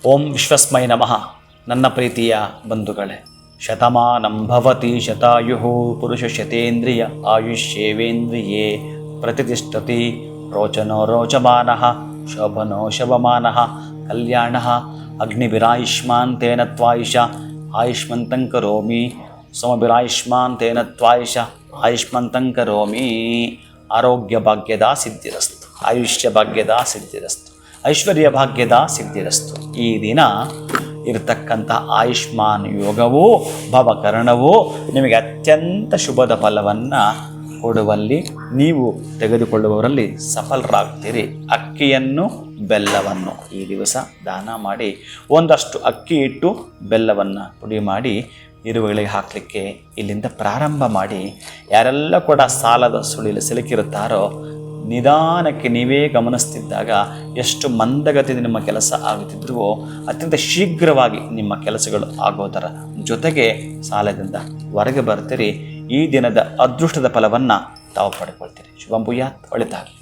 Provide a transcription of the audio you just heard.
ಓಂ ವಿಶ್ವಸ್ಮೈ ನಮಃ. ನನ್ನ ಪ್ರೀತಿಯ ಬಂಧುಗಳೇ, ಶತಮಾನಂ ಭವತಿ ಶತಾಯುಃ ಪುರುಷ ಶತೇಂದ್ರಿಯ ಆಯುಷ್ಯೇವೇಂದ್ರಿಯೇ ಪ್ರತಿಷ್ಠತಿ. ರೋಚನೋ ರೋಚಮಾನಃ ಶೋಭನೋ ಶೋಭಮಾನಃ ಕಲ್ಯಾಣಃ ಅಗ್ನಿಭಿರಾಯುಷ್ಮಾನ್ ತೇನ ತ್ವಾಯುಷ ಆಯುಷ್ಮಂತಂ ಕರೋಮಿ. ಸಮಭಿರಾಯುಷ್ಮಾನ್ ತೇನ ತ್ವಾಯುಷ ಆಯುಷ್ಮಂತಂ ಕರೋಮಿ. ಆರೋಗ್ಯ ಭಾಗ್ಯದ ಸಿದ್ಧಿರಸ್ತು, ಆಯುಷ್ಯ ಭಾಗ್ಯದ ಸಿದ್ಧಿರಸ್ತು, ಐಶ್ವರ್ಯ ಭಾಗ್ಯದ ಸಿದ್ಧಿರಸ್ತು. ಈ ದಿನ ಇರತಕ್ಕಂಥ ಆಯುಷ್ಮಾನ್ ಯೋಗವೂ ಭವಕರಣವೂ ನಿಮಗೆ ಅತ್ಯಂತ ಶುಭದ ಫಲವನ್ನು ಕೊಡುವಲ್ಲಿ, ನೀವು ತೆಗೆದುಕೊಳ್ಳುವವರಲ್ಲಿ ಸಫಲರಾಗ್ತೀರಿ. ಅಕ್ಕಿಯನ್ನು ಬೆಲ್ಲವನ್ನು ಈ ದಿವಸ ದಾನ ಮಾಡಿ ಒಂದಷ್ಟು ಅಕ್ಕಿ ಇಟ್ಟು ಬೆಲ್ಲವನ್ನು ಪುಡಿ ಮಾಡಿ ಇರುವೆಗಳಿಗೆ ಹಾಕಲಿಕ್ಕೆ ಇಲ್ಲಿಂದ ಪ್ರಾರಂಭ ಮಾಡಿ. ಯಾರೆಲ್ಲ ಕೂಡ ಸಾಲದ ಸುಳಿಲು ಸಿಲುಕಿರುತ್ತಾರೋ ನಿಧಾನಕ್ಕೆ ನೀವೇ ಗಮನಿಸ್ತಿದ್ದಾಗ ಎಷ್ಟು ಮಂದಗತಿಯಿಂದ ನಿಮ್ಮ ಕೆಲಸ ಆಗುತ್ತಿದ್ದರೂ ಅತ್ಯಂತ ಶೀಘ್ರವಾಗಿ ನಿಮ್ಮ ಕೆಲಸಗಳು ಆಗೋದರ ಜೊತೆಗೆ ಸಾಲದಿಂದ ಹೊರಗೆ ಬರ್ತೀರಿ. ಈ ದಿನದ ಅದೃಷ್ಟದ ಫಲವನ್ನು ತಾವು ಪಡ್ಕೊಳ್ತೀರಿ. ಶುಭಂ ಭೂಯಾತ್, ಒಳಿತಾಗಲಿ.